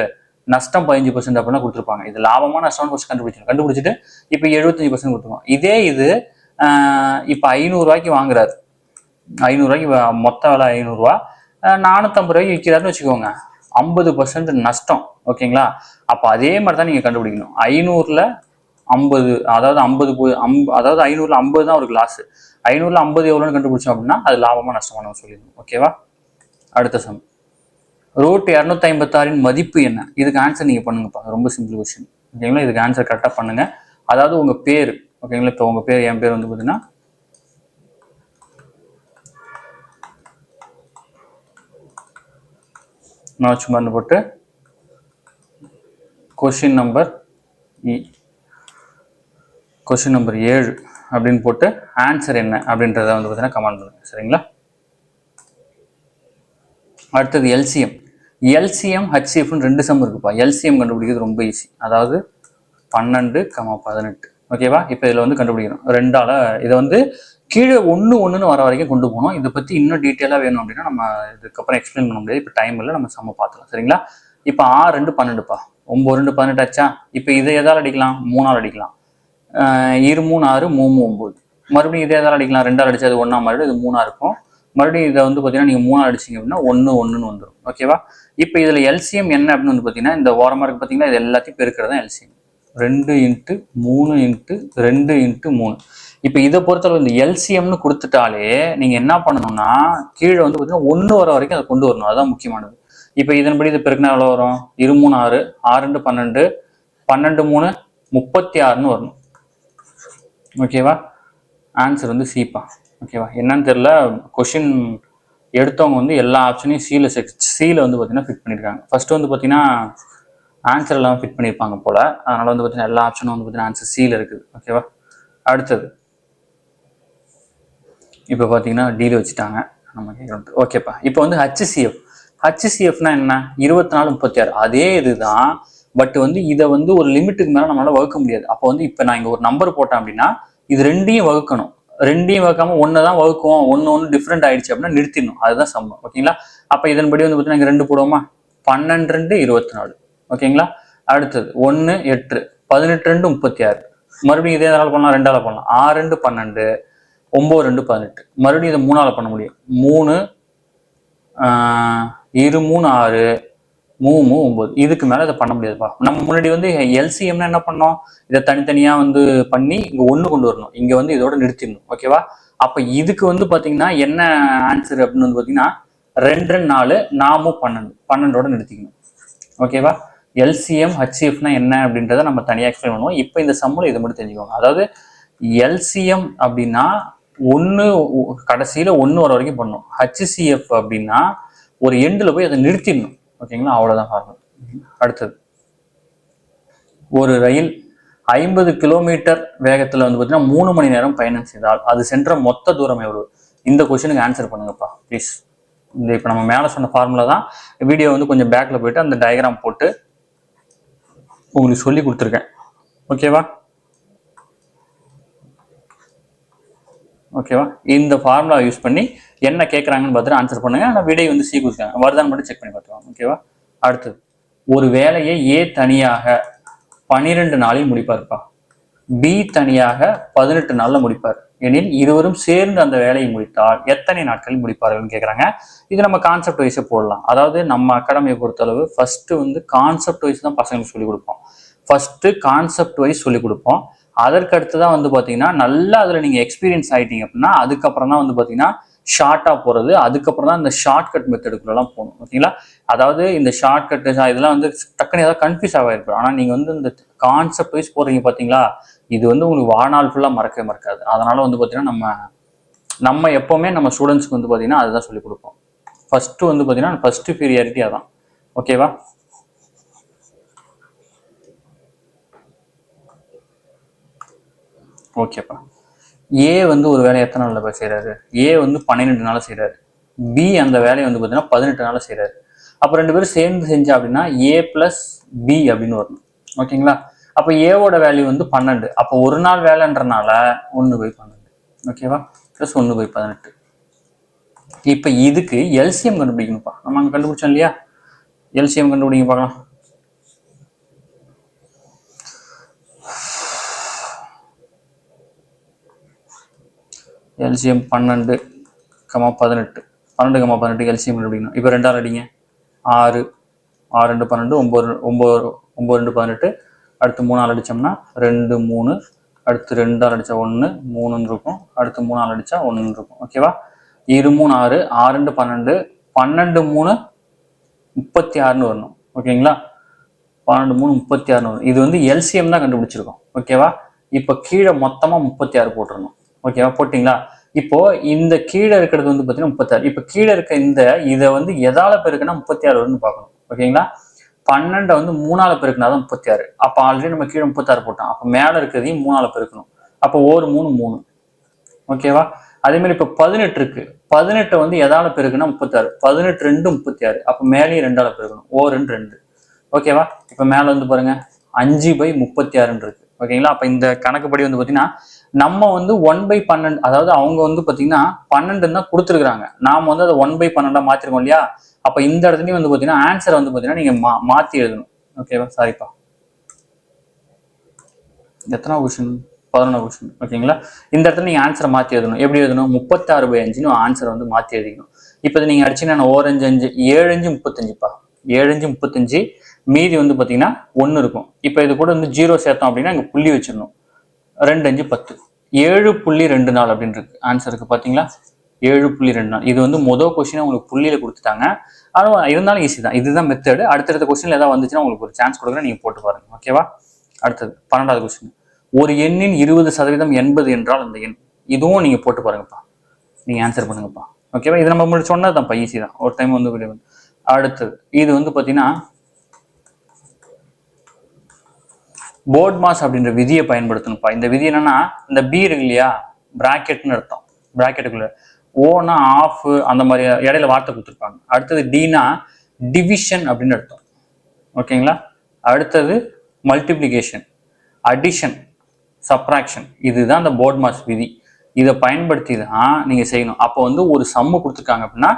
நஷ்டம் 15% அப்படின்னா கொடுத்துருப்பாங்க. இது லாபமா நஷ்டம்னு ஃபர்ஸ்ட் கண்டுபிடிச்சிட்டு இப்போ 75% கொடுத்துருவோம். இதே இது இப்போ 500 ரூபாய்க்கு வாங்குறாரு, 500 ரூபாய்க்கு மொத்த விலை 500 ரூபா, 450 ரூபாய்க்கு விற்கிறாருன்னு வச்சுக்கோங்க. 50% நஷ்டம். ஓகேங்களா? அப்போ அதே மாதிரி தான் நீங்கள் கண்டுபிடிக்கணும். 500ல் 50, அதாவது 50, அதாவது 500ல் 50 தான் ஒரு லாஸ். 500ல் 50 எவ்வளோன்னு கண்டுபிடிச்சோம் அப்படின்னா அது லாபமா நஷ்டமா நம்ம சொல்லிடணும். ஓகேவா? அடுத்த சம், √256 மதிப்பு என்ன? இதுக்கு ஆன்சர் நீங்க பண்ணுங்கப்பா. ரொம்ப சிம்பிள் கொஸ்டின். ஓகேங்களா? இதுக்கு ஆன்சர் கரெக்டாக பண்ணுங்க. அதாவது உங்க பேர், ஓகேங்களா? இப்போ உங்க பேர், என் பேர் வந்து பார்த்தீங்கன்னா நான் சும்மா போட்டு கொஸ்டின் நம்பர் 7 அப்படின்னு போட்டு ஆன்சர் என்ன அப்படின்றத வந்து பார்த்தீங்கன்னா கமெண்ட் பண்ணுங்க. சரிங்களா? அடுத்தது எல்சிஎம். எல்சிஎம் ஹெச்சிஎஃப்னு 2 சம் இருக்குப்பா. எல்சிஎம் கண்டுபிடிக்கிறது ரொம்ப ஈஸி. அதாவது 12, 18. ஓகேவா? இப்போ இதில் வந்து கண்டுபிடிக்கணும் 2ஆல். இதை வந்து கீழே 1 1ன்னு வர வரைக்கும் கொண்டு போகணும். இதை பற்றி இன்னும் டீட்டெயிலாக வேணும் அப்படின்னா நம்ம இதுக்கப்புறம் எக்ஸ்பிளைன் பண்ண முடியாது. இப்போ டைம் இல்லை, நம்ம சம்ம பார்த்துக்கலாம். சரிங்களா? இப்போ 6 2 12பா. 9 2 18 ஆச்சா? இப்போ இதை எதால் அடிக்கலாம்? 3ஆல் அடிக்கலாம். 2 3 6 3 9. மறுபடியும் இதே எதால் அடிக்கலாம்? 2ஆல் அடிச்சு அது 1ஆ மாறிடும், இது 3ஆ இருக்கும். மறுபடியும் இதை வந்து பார்த்தீங்கன்னா நீங்கள் 3ஆல் அடிச்சிங்க அப்படின்னா 1 1ன்னு வந்துடும். ஓகேவா? இப்போ இதில் எல்சிஎம் என்ன அப்படின்னு வந்து பார்த்தீங்கன்னா இந்த ஓரமாக இருக்குது பார்த்தீங்கன்னா, இது எல்லாத்தையும் பெருக்கிறது தான் எல்சிஎம். 2 × 3 × 2 × 3. இப்போ இதை பொறுத்தளவு இந்த எல்சிஎம்னு கொடுத்துட்டாலே நீங்கள் என்ன பண்ணணும்னா கீழே வந்து பார்த்தீங்கன்னா 1 வர வரைக்கும் அதை கொண்டு வரணும். அதுதான் முக்கியமானது. இப்போ இதன்படி இது பெருக்கினா எவ்வளோ வரும்? 2 3 6, 6 2 12, 12 3 36ன்னு வரணும். ஓகேவா? ஆன்சர் வந்து சிப்பா. ஓகேவா? என்னன்னு தெரியல, கொஷின் எடுத்தவங்க வந்து எல்லா ஆப்ஷனையும் சியில் வந்து பார்த்தீங்கன்னா ஃபிட் பண்ணியிருக்காங்க. ஃபர்ஸ்ட் வந்து பார்த்தீங்கன்னா ஆன்சர் எல்லாம் ஃபிட் பண்ணியிருப்பாங்க போல. அதனால வந்து பார்த்தீங்கன்னா எல்லா ஆப்ஷனும் வந்து பார்த்தீங்கன்னா ஆன்சர் சியில் இருக்குது. ஓகேவா? அடுத்தது இப்போ பார்த்தீங்கன்னா டீல் வச்சுட்டாங்க நம்ம கேட்குறோம். ஓகேப்பா. இப்போ வந்து ஹச்சிசிஎஃப்னா என்ன? 24 36 அதே இதுதான். பட் வந்து இதை வந்து ஒரு லிமிட்டுக்கு மேலே நம்மளால வகுக்க முடியாது. அப்போ வந்து இப்போ நான் இங்கே ஒரு நம்பர் போட்டேன் அப்படின்னா இது ரெண்டையும் வகுக்கணும். ரெண்டையும் வகுக்காம ஒன்று தான் வகுக்குவோம், ஒன்று டிஃப்ரெண்ட் ஆயிடுச்சு அப்படின்னா நிறுத்திடணும். அதுதான் சம்பவம். ஓகேங்களா? அப்போ இதன்படி வந்து பார்த்தீங்கன்னா இங்கே 2 போடுவோமா? 12 2 24. ஓகேங்களா? அடுத்தது 1 8 18 2 36. மறுபடியும் இதே நாள் பண்ணலாம், 2ஆல் பண்ணலாம். 6 2 12 9 2 18. மறுபடியும் இதை 3ஆல் பண்ண முடியும். 3 2 3 6 3 9. இதுக்கு மேலே இதை பண்ண முடியாதுப்பா. நம்ம முன்னாடி வந்து எல்சிஎம்னா என்ன பண்ணோம்? இதை தனித்தனியாக வந்து பண்ணி இங்கே 1 கொண்டு வரணும். இங்கே வந்து இதோட நிறுத்திடணும். ஓகேவா? அப்போ இதுக்கு வந்து பார்த்தீங்கன்னா என்ன ஆன்சர் அப்படின்னு வந்து பார்த்தீங்கன்னா 2 4 4 12 12ஓட நிறுத்திக்கணும். ஓகேவா? எல்சிஎம் ஹச்சிஎஃப்னா என்ன அப்படின்றத நம்ம தனியாக எக்ஸ்பிளைன் பண்ணுவோம். இப்போ இந்த சம்மில் இதை மட்டும் தெரிஞ்சுக்கோங்க. அதாவது எல்சிஎம் அப்படின்னா 1 கடைசியில் 1 வர வரைக்கும் பண்ணணும். ஹச்சிசிஎஃப் அப்படின்னா ஒரு எண்டில் போய் அதை நிறுத்திடணும். ஓகேங்களா? அவ்வளோதான் ஃபார்முலா. அடுத்தது ஒரு ரயில் 50 கிலோமீட்டர் வேகத்தில் வந்து பார்த்தீங்கன்னா 3 மணி நேரம் பயணம் செய்தால் அது சென்ற மொத்த தூரம் எவ்வளவு? இந்த கொஸ்டினுக்கு ஆன்சர் பண்ணுங்கப்பா ப்ளீஸ். இந்த இப்போ நம்ம மேலே சொன்ன ஃபார்முலா தான். வீடியோ வந்து கொஞ்சம் பேக்கில் போயிட்டு அந்த டயக்ராம் போட்டு உங்களுக்கு சொல்லி கொடுத்துருக்கேன். ஓகேவா? ஓகேவா? இந்த ஃபார்முலா யூஸ் பண்ணி என்ன கேட்குறாங்கன்னு பார்த்துட்டு ஆன்சர் பண்ணுங்க. ஆனால் விடை வந்து சி கொடுத்தாங்க, வருதான்னு மட்டும் செக் பண்ணி பார்த்துக்கலாம். ஓகேவா? அடுத்தது ஒரு வேலையை ஏ தனியாக 12 நாளில் முடிப்பார்ப்பா, பி தனியாக 18 நாளில் முடிப்பார் எனில் இருவரும் சேர்ந்து அந்த வேலையை முடித்தால் எத்தனை நாட்களில் முடிப்பார்கள் கேட்குறாங்க. இது நம்ம கான்செப்ட் வைஸை போடலாம். அதாவது நம்ம அகாடமியை பொறுத்தளவு ஃபர்ஸ்ட் வந்து கான்செப்ட் வைஸ் தான் பசங்களுக்கு சொல்லிக் கொடுப்போம். ஃபர்ஸ்ட் கான்செப்ட் வைஸ் சொல்லிக் கொடுப்போம். அதற்கு அடுத்து தான் வந்து பார்த்தீங்கன்னா நல்லா அதில் நீங்கள் எக்ஸ்பீரியன்ஸ் ஆகிட்டீங்க அப்படின்னா அதுக்கப்புறம் தான் வந்து பார்த்தீங்கன்னா ஷார்ட்டாக போகிறது. அதுக்கப்புறம் தான் இந்த ஷார்ட் கட் மெத்தடுக்குள்ளலாம் போகணும். ஓகேங்களா? அதாவது இந்த ஷார்ட் கட்டு இதெல்லாம் வந்து டக்குன்னு ஏதாவது கன்ஃபியூஸ் ஆகிருக்கும். ஆனால் நீங்கள் வந்து இந்த கான்செப்ட் வைஸ் போடுறீங்க பார்த்தீங்களா, இது வந்து உங்களுக்கு வாழ்நாள் ஃபுல்லாக மறக்கவே மறக்காது. அதனால வந்து பார்த்தீங்கன்னா நம்ம எப்போவுமே நம்ம ஸ்டூடெண்ட்ஸ்க்கு வந்து பார்த்தீங்கன்னா அதுதான் சொல்லிக் கொடுப்போம். ஃபர்ஸ்ட் வந்து பார்த்தீங்கன்னா ஃபர்ஸ்ட் பீரியாரிட்டி அதான். ஓகேவா? ஓகேப்பா. ஏ வந்து ஒரு வேலையை எத்தனை நாளில் போய் செய்கிறாரு? ஏ வந்து 12 நாள் செய்கிறாரு. பி அந்த வேலையை வந்து பார்த்தீங்கன்னா 18 நாள் செய்கிறாரு. அப்போ 2 பேரும் சேர்ந்து செஞ்சா அப்படின்னா ஏ பிளஸ் பி அப்படின்னு வரணும். ஓகேங்களா? அப்போ ஏவோட வேல்யூ வந்து 12. அப்போ ஒரு நாள் வேலைன்றனால 1/12. ஓகேவா? ப்ளஸ் 1/18. இப்போ இதுக்கு எல்சிஎம் கண்டுபிடிக்கணும்ப்பா. நம்ம அங்கே கண்டுபிடிச்சோம் இல்லையா? எல்சிஎம் கண்டுபிடிங்க பார்க்கலாம். எல்சிஎம் 12, 18 12, 18 எல்சிஎம் கண்டுபிடிக்கணும். இப்போ 2 அடிங்க. 6 6 2 12 9 9 9 2 18. அடுத்து 3 அடிச்சோம்னா 2 3. அடுத்து 2 அடிச்சா 1 3 இருக்கும். அடுத்து 3 அடிச்சா 1 இருக்கும். ஓகேவா? 2 3 6 6 2 12 12 3 36 வரணும். ஓகேங்களா? 12 3 36 வரும். இது வந்து எல்சிஎம் தான் கண்டுபிடிச்சிருக்கோம். ஓகேவா? இப்போ கீழே மொத்தமாக 36 போட்டுருணும். ஓகேவா? போட்டிங்களா? இப்போ இந்த கீழே இருக்கிறது வந்து பார்த்தீங்கன்னா 36. இப்போ கீழே இருக்க இதை வந்து எதால பெருக்குன்னா 36 வரும்னு பார்க்கணும். ஓகேங்களா? 12 வந்து 3ஆல பெருக்குனா தான் 36. அப்போ ஆல்ரெடி நம்ம கீழே 36 போட்டோம். அப்போ மேலே இருக்கிறதையும் 3ஆல பெருக்கணும். அப்போ 1 3 3. ஓகேவா? அதே மாதிரி இப்போ 18 இருக்கு. 18 வந்து எதால பெருக்குன்னா 36. 18 2 36. அப்போ மேலேயும் 2ஆல பெருக்கணும். 2 2. ஓகேவா? இப்போ மேலே வந்து பாருங்க 5/36 இருக்கு. ஓகேங்களா? அப்போ இந்த கணக்குப்படி வந்து பார்த்தீங்கன்னா நம்ம வந்து 1/12, அதாவது அவங்க வந்து பார்த்தீங்கன்னா 12 தான் கொடுத்துருக்காங்க. நாம வந்து அதை 1/12 மாற்றிருக்கோம் இல்லையா? அப்போ இந்த இடத்துலையும் வந்து பார்த்தீங்கன்னா ஆன்சரை வந்து பார்த்தீங்கன்னா நீங்கள் மாற்றி எழுதணும். ஓகேவா? சாரிப்பா, எத்தனை கொஸ்டின்? 11 கொஸ்டின். ஓகேங்களா? இந்த இடத்துல நீங்கள் ஆன்சரை மாற்றி எழுதணும். எப்படி எழுதணும்? 36/5 ஆன்சரை வந்து மாற்றி எழுதிக்கணும். இப்போ நீங்கள் அடிச்சுன்னா 1 5 5 7 5 35பா. 7 5 35. மீதி வந்து பார்த்தீங்கன்னா 1 இருக்கும். இப்போ இது கூட வந்து 0 சேர்த்தோம் அப்படின்னா இங்கே புள்ளி வச்சிடணும். 2 5 10. 7.24 அப்படின்னு இருக்கு ஆன்சருக்கு. பார்த்தீங்களா? 7.24. இது வந்து மொதல் கொஸ்டின் உங்களுக்கு புள்ளியில் கொடுத்துட்டாங்க. ஆனால் இருந்தாலும் ஈஸி தான். இதுதான் மெத்தடு. அடுத்தடுத்த கொஸ்டின் ஏதாவது வந்துச்சுன்னா உங்களுக்கு ஒரு சான்ஸ் கொடுக்குறேன், நீங்கள் போட்டு பாருங்க. ஓகேவா? அடுத்தது 12வது கொஸ்டின். ஒரு எண்ணின் 20% 80 என்றால் அந்த எண். இதுவும் நீங்கள் போட்டு பாருங்கப்பா. நீங்கள் ஆன்சர் பண்ணுங்கப்பா. ஓகேவா? இது நம்ம முன்னாடி சொன்னதுதான்ப்பா, ஈஸி தான், ஒரு டைம் வந்து. அடுத்தது இது வந்து பார்த்தீங்கன்னா போர்ட் மாஸ் அப்படின்ற விதியை பயன்படுத்தணும்ப்பா. இந்த விதி என்னன்னா, இந்த பி இருக்கு இல்லையா, பிராக்கெட்னு அர்த்தம். பிராக்கெட்டுக்குள்ள ஓனா ஆஃப் அந்த மாதிரி இடையில வார்த்தை கொடுத்துருப்பாங்க. அடுத்தது டினா டிவிஷன் அப்படின்னு அர்த்தம். ஓகேங்களா? அடுத்தது மல்டிப்ளிகேஷன், அடிஷன், சப்ராக்ஷன். இதுதான் இந்த போர்ட் மாஸ் விதி. இதை பயன்படுத்தி தான் நீங்க செய்யணும். அப்போ வந்து ஒரு சம்மு கொடுத்துருக்காங்க அப்படின்னா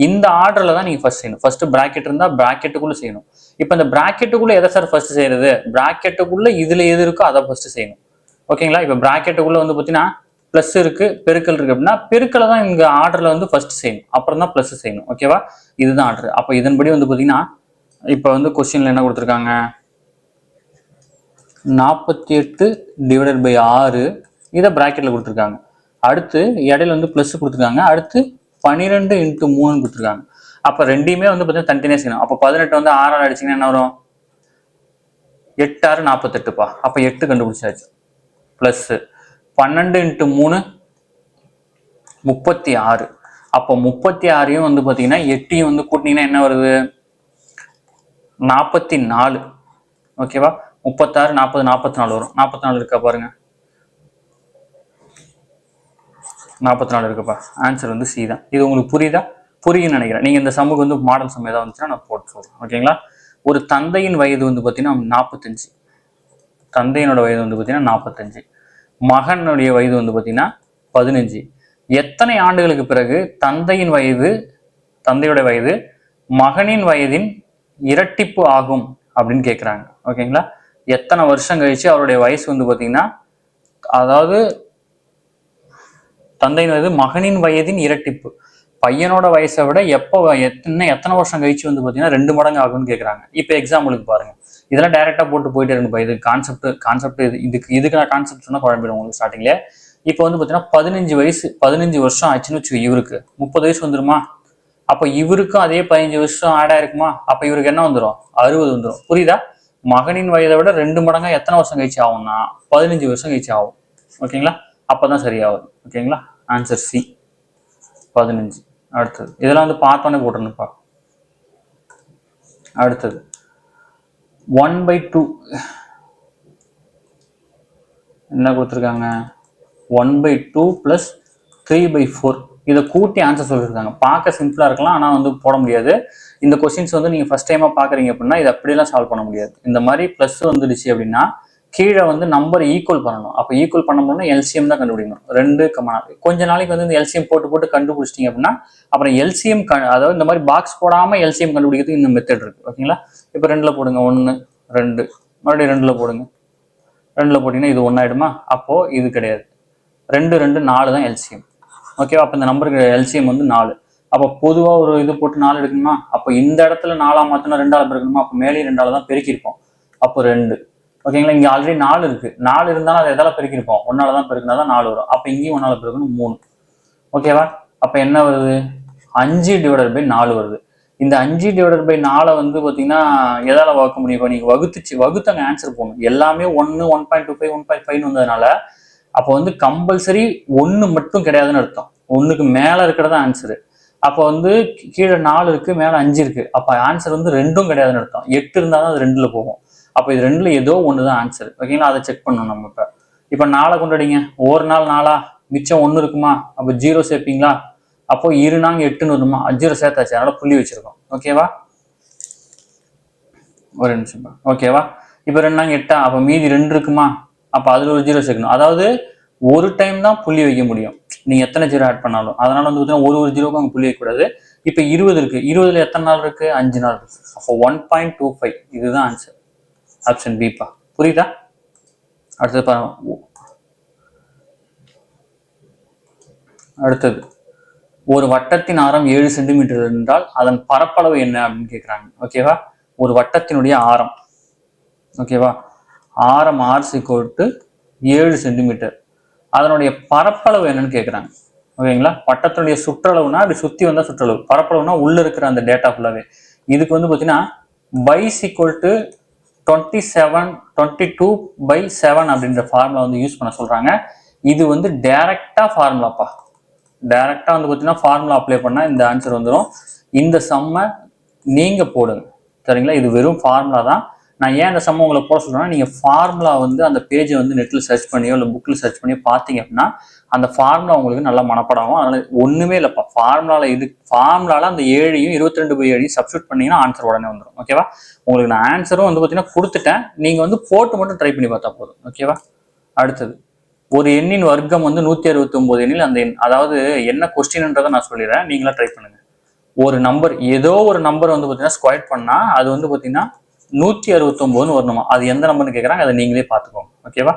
இந்த ஆர்டர்ல தான் நீங்க ஃபர்ஸ்ட் செய்யணும். ஃபர்ஸ்ட் பிராக்கெட் இருந்தா பிராக்கெட்டுக்குள்ள செய்யணும். இப்போ இந்த பிராக்கெட்டுக்குள்ள எதை சார் ஃபர்ஸ்ட் செய்யறது? பிராக்கெட்டுக்குள்ள இதுல எது இருக்கோ அதை ஃபர்ஸ்ட் செய்யணும். ஓகேங்களா? இப்போ பிராக்கெட்டுக்குள்ள வந்து பார்த்தீங்கன்னா பிளஸ் இருக்கு, பெருக்கல் இருக்கு அப்படின்னா பெருக்கலை தான் இங்க ஆர்டர்ல வந்து ஃபர்ஸ்ட் செய்யணும், அப்புறம் தான் பிளஸ் செய்யணும். ஓகேவா? இதுதான் ஆர்டர். அப்போ இதன்படி வந்து பார்த்தீங்கன்னா இப்போ வந்து கொஸ்டின்ல என்ன கொடுத்துருக்காங்க, 48 டிவைடட் பை 6 இதை பிராக்கெட்ல கொடுத்துருக்காங்க. அடுத்து இடையில வந்து பிளஸ் கொடுத்துருக்காங்க. அடுத்து 12 × 3 கொடுத்துருக்காங்க. அப்போ ரெண்டையுமே வந்து பார்த்தீங்கன்னா தனித்தனியாக செய்யணும். அப்போ 18 வந்து 6 அடிச்சிங்கன்னா என்ன வரும்? 8 6 48பா. அப்போ 8 கண்டுபிடிச்சாச்சு. பிளஸ் 12 × 3 36. அப்போ 36ஐயும் வந்து பார்த்தீங்கன்னா 8ஐயும் வந்து கூட்டினீங்கன்னா என்ன வருது? 44. ஓகேவா? 36 40 44 வரும். 44 இருக்கா பாருங்க, 44 இருக்குப்பா. ஆன்சர் வந்து சி தான். இது உங்களுக்கு புரியுதா? புரியுன்னு நினைக்கிறேன். நீங்க இந்த சமூகம் வந்து மாடல் சம் ஏதாவது வந்துச்சுன்னா நான் போட்டு சொல்றேன். ஓகேங்களா? ஒரு தந்தையின் வயது வந்து பார்த்தீங்கன்னா 45. தந்தையினோட வயது வந்து பார்த்தீங்கன்னா 45. மகனுடைய வயது வந்து பார்த்தீங்கன்னா 15. எத்தனை ஆண்டுகளுக்கு பிறகு தந்தையோட வயது மகனின் வயதின் இரட்டிப்பு ஆகும் அப்படின்னு கேட்குறாங்க. ஓகேங்களா? எத்தனை வருஷம் கழிச்சு அவருடைய வயசு வந்து பார்த்தீங்கன்னா, அதாவது தந்தையின் வயது மகனின் வயதின் இரட்டிப்பு, பையனோட வயசை விட எத்தனை வருஷம் கழிச்சு வந்து பார்த்தீங்கன்னா 2 மடங்கு ஆகும்னு கேட்குறாங்க. இப்போ எக்ஸாம்பிளுக்கு பாருங்க, இதெல்லாம் டைரக்டா போட்டு போயிட்டே இருக்குப்பா. இது கான்செப்ட் இதுக்கு நான் கான்செப்ட் சொன்னா குழம்பிடும் உங்களுக்கு ஸ்டார்டிங்ல. இப்போ வந்து பார்த்தீங்கன்னா 15 வருஷம் ஆச்சுன்னு வச்சுக்கோ, இவருக்கு 30 வயசு வந்துருமா? அப்போ இவருக்கும் அதே 15 வருஷம் ஆட் ஆயிருக்குமா? அப்போ இவருக்கு என்ன வந்துடும்? 60 வந்துடும். புரியுதா? மகனின் வயதை விட 2 மடங்கா எத்தனை வருஷம் கழிச்சு ஆகும்னா 15 வருஷம் கழிச்சு ஆகும். ஓகேங்களா? அப்பதான் சரியாகும். ஓகேங்களா? Answer C 15. அடுத்தது இதெல்லாம் வந்து பார்த்தோன்னே போட்டுருந்துப்பா. அடுத்தது 1/2 என்ன கொடுத்துருக்காங்க? 1/2 + 3/4 இதை கூட்டி ஆன்சர் சொல்லியிருக்காங்க. பார்க்க சிம்பிளா இருக்கலாம், ஆனால் வந்து போட முடியாது. இந்த கொஸ்டின்ஸ் வந்து நீங்க ஃபர்ஸ்ட் டைமா பாக்குறீங்க அப்படின்னா இதை அப்படியெல்லாம் சால்வ் பண்ண முடியாது. இந்த மாதிரி பிளஸ் வந்துடுச்சு அப்படின்னா கீழே வந்து நம்பர் ஈக்குவல் பண்ணணும். அப்போ ஈக்குவல் பண்ணணும்னா எல்சிஎம் தான் கண்டுபிடிக்கணும். 2, கொஞ்ச நாளைக்கு வந்து இந்த எல்சிஎம் போட்டு கண்டுபிடிச்சிட்டீங்க அப்படின்னா அப்புறம் எல்சிஎம் அதாவது இந்த மாதிரி பாக்ஸ் போடாம எல்சிஎம் கண்டுபிடிக்கிறதுக்கு இந்த மெத்தட் இருக்கு. ஓகேங்களா? இப்போ 2ல போடுங்க, 1 2, மறுபடியும் 2ல போடுங்க. 2ல போட்டீங்கன்னா இது 1 ஆயிடுமா? அப்போ இது கிடையாது. 2 2 4 தான் எல்சிஎம். ஓகேவா? அப்போ இந்த நம்பருக்கு எல்சிஎம் வந்து 4. அப்போ பொதுவாக ஒரு இது போட்டு 4 எடுக்கணுமா? அப்போ இந்த இடத்துல 4 மாத்தினா 2ஆல் பெருக்கணுமா? அப்போ மேலேயும் 2ஆல் தான் பெருக்கிருப்போம். அப்போ 2. ஓகேங்களா? இங்கே ஆல்ரெடி 4 இருக்கு. 4 இருந்தாலும் அதை எதால பெருக்கிருப்போம்? 1ஆல தான் பெருக்கினா தான் 4 வரும். அப்போ இங்கேயும் 1ஆல பெருக்கணும், 3. ஓகேவா? அப்போ என்ன வருது? 5/4 வருது. இந்த 5/4 வந்து பார்த்தீங்கன்னா எதால வகுக்க முடியும்? இப்போ நீங்க வகுத்து அங்கே ஆன்சர் போகணும். எல்லாமே 1 1.25 1.5 வந்ததுனால அப்போ வந்து கம்பல்சரி 1 மட்டும் கிடையாதுன்னு அர்த்தம். 1க்கு மேல இருக்கிறதா ஆன்சரு. அப்போ வந்து கீழே 4 இருக்கு, மேல 5 இருக்கு. அப்போ ஆன்சர் வந்து 2ம் கிடையாதுன்னு அர்த்தம். 8 இருந்தாலும் அது 2ல போகும். அப்போ இது 2ல ஏதோ ஒன்று தான் ஆன்சர். ஓகேங்களா? அதை செக் பண்ணணும் நம்ம. இப்போ 4 கொண்டாடிங்க, ஒரு நாள் 4 மிச்சம் 1 இருக்குமா? அப்போ 0 சேர்ப்பீங்களா? அப்போ 2 நாங்க 8ன்னு வருமா? 0 சேர்த்தாச்சு, அதனால புள்ளி வச்சிருக்கோம். ஓகேவா? ஒரு நிமிஷம். ஓகேவா? இப்போ 2 நாங்க 8, அப்போ மீதி 2 இருக்குமா? அப்போ அதுல ஒரு 0 சேர்க்கணும். அதாவது ஒரு டைம் தான் புள்ளி வைக்க முடியும், நீங்க எத்தனை 0 ஆட் பண்ணாலும். அதனால வந்து ஒரு 0க்கும் அங்கே புள்ளி வைக்கக்கூடாது. இப்போ 20 இருக்கு, 20ல எத்தனை நாள் இருக்கு? 5 நாள் இருக்கு. அப்போ 1.25 இதுதான் ஆன்சர். ஆப்ஷன் பிப்பா. புரியுதா? அடுத்தது பாருங்க. அடுத்தது ஒரு வட்டத்தின் ஆரம் 7 சென்டிமீட்டர் என்றால் அதன் பரப்பளவு என்ன அப்படின்னு கேட்குறாங்க. ஓகேவா? ஒரு வட்டத்தினுடைய ஆரம், ஓகேவா, ஆரம் r = 7 சென்டிமீட்டர், அதனுடைய பரப்பளவு என்னன்னு கேட்குறாங்க. ஓகேங்களா? வட்டத்தினுடைய சுற்றளவுனா அப்படி சுற்றி வந்தால் சுற்றளவு, பரப்பளவுனா உள்ள இருக்கிற அந்த டேட்டா ஃபுல்லாவே. இதுக்கு வந்து பார்த்தீங்கன்னா பை = 22/7 அப்படின்ற ஃபார்முலா வந்து யூஸ் பண்ண சொல்றாங்க. இது வந்து டைரக்டா ஃபார்முலாப்பா, டைரெக்டாக வந்து பார்த்தீங்கன்னா ஃபார்முலா அப்ளை பண்ணால் இந்த ஆன்சர் வந்துடும். இந்த சம்மை நீங்கள் போடுங்க சரிங்களா. இது வெறும் ஃபார்முலா தான். நான் ஏன் இந்த சம்மை உங்களை போட சொல்கிறேன்னா, நீங்கள் ஃபார்முலா வந்து அந்த பேஜை வந்து நெட்டில் சர்ச் பண்ணியோ இல்லை புக்கில் சர்ச் பண்ணியோ பார்த்தீங்க அப்படின்னா அந்த ஃபார்முலா உங்களுக்கு நல்லா மனப்படாகும். அதனால் ஒன்றுமே இல்லைப்பா, ஃபார்முலாவில் அந்த 7ஐயும் 22/7 சப்ஸ்டியூட் பண்ணிங்கன்னா ஆன்சர் உடனே வந்துடும். ஓகேவா. உங்களுக்கு நான் ஆன்சரும் வந்து பார்த்தீங்கன்னா கொடுத்துட்டேன், நீங்கள் வந்து போட்டு மட்டும் ட்ரை பண்ணி பார்த்தா போதும். ஓகேவா. அடுத்தது, ஒரு எண்ணின் வர்க்கம் வந்து 169 எண்ணில் அந்த எண், அதாவது என்ன கொஸ்டின்ன்றதை நான் சொல்லிடுறேன், நீங்களா ட்ரை பண்ணுங்க. ஒரு நம்பர், ஏதோ ஒரு நம்பர் வந்து பார்த்தீங்கன்னா ஸ்கொயர் பண்ணால் அது வந்து பார்த்தீங்கன்னா 169 வரணுமா. அது எந்த நம்பர்னு கேட்குறாங்க, அதை நீங்களே பார்த்துக்கோங்க. ஓகேவா.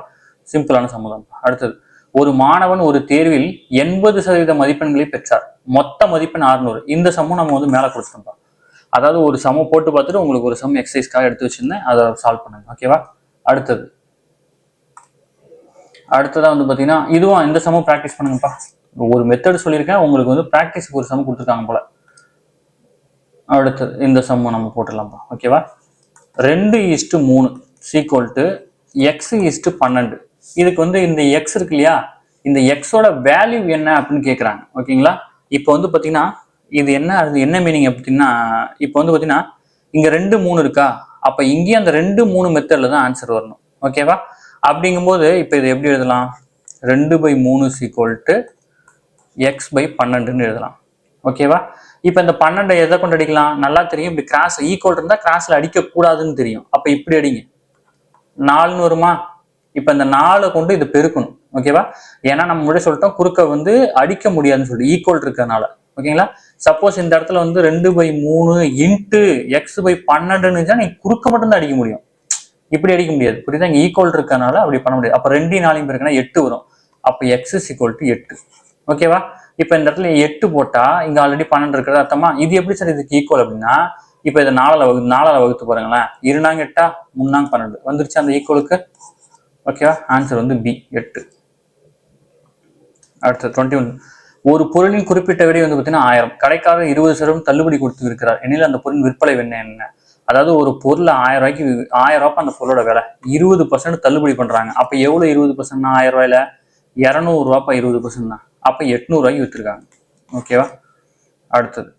சிம்பிளான சம்மதம். அடுத்தது, ஒரு மாணவன் ஒரு தேர்வில் 80% மதிப்பெண்களை பெற்றார், மொத்த மதிப்பெண் 600. இந்த சம்மம் நம்ம வந்து மேலே கொடுத்துருப்போம். அதாவது ஒரு சம்மம் போட்டு பார்த்துட்டு உங்களுக்கு ஒரு சம் எக்ஸசைஸ்க்காக எடுத்து வச்சிருந்தேன், அதை சால்வ் பண்ணுங்க. ஓகேவா. அடுத்ததான் வந்து பார்த்தீங்கன்னா இதுவும் இந்த சமம் ப்ராக்டிஸ் பண்ணுங்கப்பா. ஒரு மெத்தட் சொல்லியிருக்கேன், உங்களுக்கு வந்து ப்ராக்டிஸ்க்கு ஒரு சம் கொடுத்துருக்காங்க போல. அடுத்தது இந்த சம்மம் நம்ம போட்டுடலாம்ப்பா. ஓகேவா. 2:3 x:12. இதுக்கு வந்து இந்த எக்ஸ் இருக்கு இல்லையா, இந்த எக்ஸோட வேல்யூ என்ன அப்படின்னு கேட்குறாங்க. ஓகேங்களா. இப்போ வந்து பார்த்தீங்கன்னா இது என்ன மீனிங் அப்படின்னா, இப்போ வந்து பார்த்தீங்கன்னா இங்கே 2 3 இருக்கா, அப்போ இங்கேயும் அந்த 2 3 மெத்தடில் தான் ஆன்சர் வரணும். ஓகேவா. அப்படிங்கும்போது இப்போ இது எப்படி எழுதலாம், 2/3 x/12 எழுதலாம். ஓகேவா. இப்போ இந்த 12 எதை கொண்டு அடிக்கலாம், நல்லா தெரியும். இப்படி கிராஸ் ஈக்குவல் இருந்தால் கிராஸ்ல அடிக்கக்கூடாதுன்னு தெரியும். அப்போ இப்படி அடிங்க, 4ன்னு வருமா. இப்போ இந்த 4 கொண்டு இது பெருக்கணும். ஓகேவா. ஏன்னா நம்ம முன்னாடி சொல்லிட்டோம், குறுக்க வந்து அடிக்க முடியாதுன்னு சொல்லிட்டு ஈக்குவல் இருக்கிறதுனால. ஓகேங்களா. சப்போஸ் இந்த இடத்துல வந்து 2/3 இன்ட்டு x/12 நீ குறுக்க மட்டும்தான் அடிக்க முடியும், இப்படி அடிக்க முடியாது. புரியுதா. இங்கே ஈக்குவல் இருக்கனால அப்படி பண்ண முடியாது. அப்போ 2 4 இருக்குன்னா 8 வரும். அப்போ x = 8. ஓகேவா. இப்போ இந்த இடத்துல 8 போட்டா இங்க ஆல்ரெடி 12 இருக்கிறது அர்த்தமா. இது எப்படி சார் இதுக்கு ஈக்குவல் அப்படின்னா, இப்போ இதை 4ஆல் வகுத்து பாருங்களேன். 2 8 3 12 வந்துருச்சு அந்த ஈக்குவலுக்கு. ஓகேவா. ஆன்சர் வந்து B 8. அடுத்து 21. ஒரு பொருளின் குறிப்பிட்ட விலை வந்து பார்த்தீங்கன்னா 1000, கடைக்காரர் 20% தள்ளுபடி கொடுத்து இருக்கிறார் எனில் அந்த பொருளின் விற்பனை என்ன. அதாவது ஒரு பொருள் 1000 ரூபாய்க்கு, 1000 ரூபாய் அந்த பொருளோட விலை, 20% தள்ளுபடி பண்றாங்க. அப்ப எவ்வளவு 20%? 1000 ரூபாயில 200 ரூபாய் 20% தான். அப்ப 800 ரூபாய்க்கு வித்துருக்காங்க. ஓகேவா. அடுத்தது,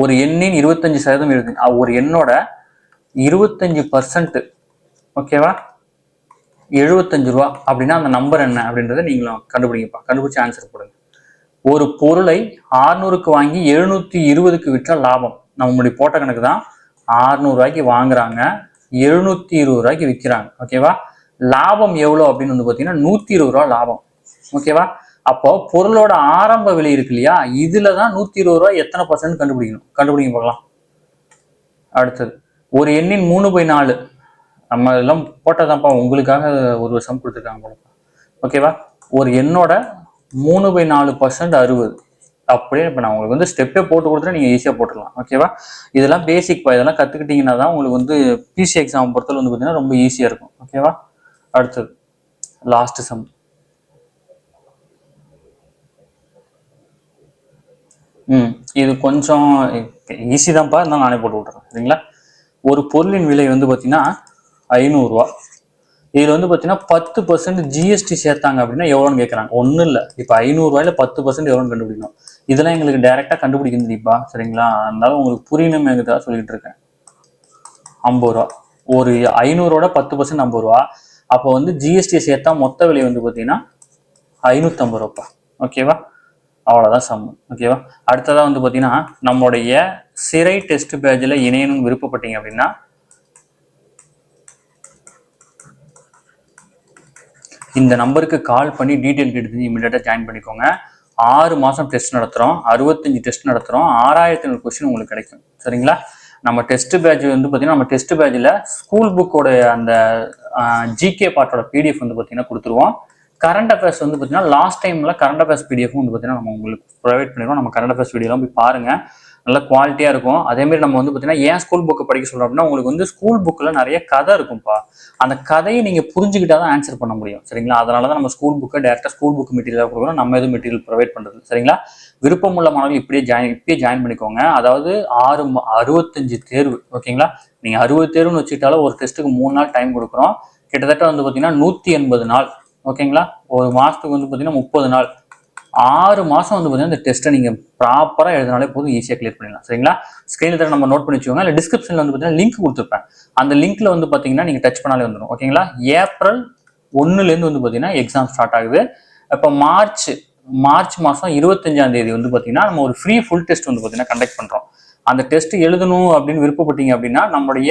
ஒரு எண்ணின் 25% இருக்கு, ஒரு எண்ணோட 25%. ஓகேவா. 75 ரூபா அப்படின்னா அந்த நம்பர் என்ன அப்படின்றத நீங்களும் கண்டுபிடிங்கப்பா. கண்டுபிடிச்சு ஆன்சர் போடுங்க. ஒரு பொருளை 600க்கு வாங்கி 720க்கு விற்றா லாபம். நம்ம முன்னாடி போட்ட கணக்கு தான். 600 ரூபாய்க்கு வாங்குறாங்க, 720 ரூபாய்க்கு விற்கிறாங்க. ஓகேவா. லாபம் எவ்வளோ அப்படின்னு வந்து பார்த்தீங்கன்னா 120 ரூபா லாபம். ஓகேவா. அப்போ பொருளோட ஆரம்ப விலை இருக்கு இல்லையா, இதுல தான் 120 ரூபாய் எத்தனை % கண்டுபிடிங்க பார்க்கலாம். அடுத்தது, ஒரு எண்ணின் 3/4, நம்ம எல்லாம் போட்டதான்ப்பா, உங்களுக்காக ஒரு சம் கொடுத்துருக்காங்க போலப்பா. ஓகேவா. ஒரு எண்ணோட 3/4% 60. அப்படியே இப்போ நான் உங்களுக்கு வந்து ஸ்டெப்பே போட்டு கொடுத்துட்டு நீங்கள் ஈஸியாக போட்டுடலாம். ஓகேவா. இதெல்லாம் பேசிக் பா, இதெல்லாம் கற்றுக்கிட்டீங்கன்னா தான் உங்களுக்கு வந்து பிசி எக்ஸாம் பொறுத்தவரை வந்து பார்த்தீங்கன்னா ரொம்ப ஈஸியாக இருக்கும். ஓகேவா. அடுத்தது லாஸ்ட் சம். இது கொஞ்சம் ஈஸி தான்ப்பா, இருந்தாலும் நானே போட்டு விட்டுறேன் சரிங்களா. ஒரு பொருளின் விலை வந்து பார்த்தீங்கன்னா 500 ரூபா. இதுல வந்து பார்த்தீங்கன்னா 10% ஜிஎஸ்டி சேர்த்தாங்க அப்படின்னா எவ்வளோன்னு கேட்குறாங்க. ஒன்றும் இல்லை, இப்போ 500 ரூபாயில 10% எவ்வளோன்னு கண்டுபிடிக்கணும். இதெல்லாம் எங்களுக்கு டைரெக்டாக கண்டுபிடிக்க முடியுப்பா சரிங்களா. அதனால உங்களுக்கு புரியணுமே தான் சொல்லிட்டு இருக்கேன். 50 ரூபா. ஒரு 500ோட 10% 50 ரூபா. அப்போ வந்து ஜிஎஸ்டி சேர்த்தா மொத்த விலை வந்து பார்த்தீங்கன்னா 550 ரூபாப்பா. ஓகேவா. அவ்வளோதான் சம். ஓகேவா. அடுத்ததான் வந்து பார்த்தீங்கன்னா நம்மளுடைய சிறை டெஸ்ட் பேட்சில் இணையணும்னு விருப்பப்பட்டீங்க அப்படின்னா இந்த நம்பருக்கு கால் பண்ணி டீட்டெயில் எடுத்து இமீடியட்டாக ஜாயின் பண்ணிக்கோங்க. 6 மாதம் டெஸ்ட் நடத்துகிறோம், 65 டெஸ்ட் நடத்துகிறோம், 6500 கொஸ்டின் உங்களுக்கு கிடைக்கும் சரிங்களா. நம்ம டெஸ்ட் பேட்ச் வந்து பார்த்தீங்கன்னா, நம்ம டெஸ்ட் பேட்சில் ஸ்கூல் புக்கோட அந்த ஜிகே பார்ட்டோட பிடிஎஃப் வந்து பார்த்தீங்கன்னா கொடுத்துருவோம். கரண்ட் அஃபேர்ஸ் வந்து பார்த்தீங்கன்னா லாஸ்ட் டைமில் கரண்ட் அஃபேர்ஸ் பிடிஎஃப் வந்து பார்த்தீங்கன்னா நம்ம உங்களுக்கு ப்ரொவைட் பண்ணிடுவோம். நம்ம கரண்ட் அஃபேர்ஸ் வீடியோலாம் போய் பாருங்கள், நல்ல குவாலிட்டியாக இருக்கும். அதேமாரி நம்ம வந்து பார்த்தீங்கன்னா ஏன் ஸ்கூல் புக்கை படிக்க சொல்கிறோம் அப்படின்னா, உங்களுக்கு வந்து ஸ்கூல் புக்கில் நிறைய கதை இருக்கும்ப்பா. அந்த கதையை நீங்கள் புரிஞ்சுக்கிட்டா தான் ஆன்சர் பண்ண முடியும் சரிங்களா. அதனால தான் நம்ம ஸ்கூல் புக்கை டேரெக்டாக ஸ்கூல் புக் மெட்டீரியலாக கொடுக்குறோம், நம்ம எதுவும் மெட்டீரியல் ப்ரொவைட் பண்ணுறது சரிங்களா. விருப்பமுள்ள மாணவர்கள் இப்பயே ஜாயின் பண்ணிக்கோங்க. அதாவது 65 தேர்வு. ஓகேங்களா. நீங்கள் 60 தேர்வுன்னு வச்சுக்கிட்டாலும் ஒரு டெஸ்ட்டுக்கு 3 நாள் டைம் கொடுக்குறோம். கிட்டத்தட்ட வந்து பார்த்தீங்கன்னா 180 நாள். ஓகேங்களா. ஒரு மாதத்துக்கு வந்து பார்த்தீங்கன்னா 30 நாள். 6 மாதம் வந்து பார்த்தீங்கன்னா இந்த டெஸ்ட்டை நீங்கள் ப்ராப்பராக எழுதினாலே போதும், ஈஸியாக கிளியர் பண்ணிடலாம். சரிங்களா? ஸ்க்ரீனில் தர நம்ம நோட் பண்ணி வச்சுக்கோங்க. இல்லை டிஸ்கிரிப்ஷனில் வந்து பார்த்தீங்கன்னா லிங்க் கொடுத்துருப்பேன். அந்த லிங்க்ல வந்து பார்த்தீங்கன்னா நீங்கள் டச் பண்ணாலே வந்துடும். ஓகேங்களா? ஏப்ரல் 1லேருந்து வந்து பார்த்தீங்கன்னா எக்ஸாம் ஸ்டார்ட் ஆகுது. இப்போ மார்ச் மாதம் 25ஆம் தேதி வந்து பார்த்தீங்கன்னா நம்ம ஒரு ஃப்ரீ ஃபுல் டெஸ்ட் வந்து பார்த்தீங்கன்னா கண்டக்ட் பண்ணுறோம். அந்த டெஸ்ட் எழுதணும் அப்படின்னு விருப்பப்பட்டீங்க அப்படின்னா நம்மளுடைய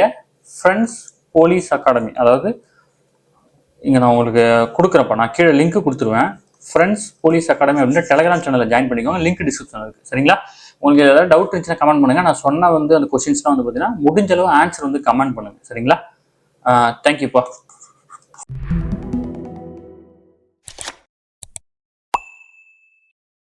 ஃப்ரெண்ட்ஸ் போலீஸ் அகாடமி, அதாவது இங்கே நான் உங்களுக்கு கொடுக்குறப்ப நான் கீழே லிங்க் கொடுத்துருவேன். ஃப்ரெண்ட்ஸ் போலீஸ் அகாடமி அப்படின்னு டெலிகிராம் சேனலில் ஜாயின் பண்ணிக்கோங்க. லிங்க் டிஸ்கிரிப்ஷனில் இருக்குது. சரிங்களா? உங்களுக்கு ஏதாவது டவுட் இருந்துச்சுன்னா கமெண்ட் பண்ணுங்கள். நான் சொன்ன வந்து அந்த கொஸ்டின்ஸ்லாம் வந்து பார்த்தீங்கன்னா முடிஞ்ச அளவு ஆன்சர் வந்து கமெண்ட் பண்ணுங்கள். சரிங்களா? தேங்க்யூப்பா.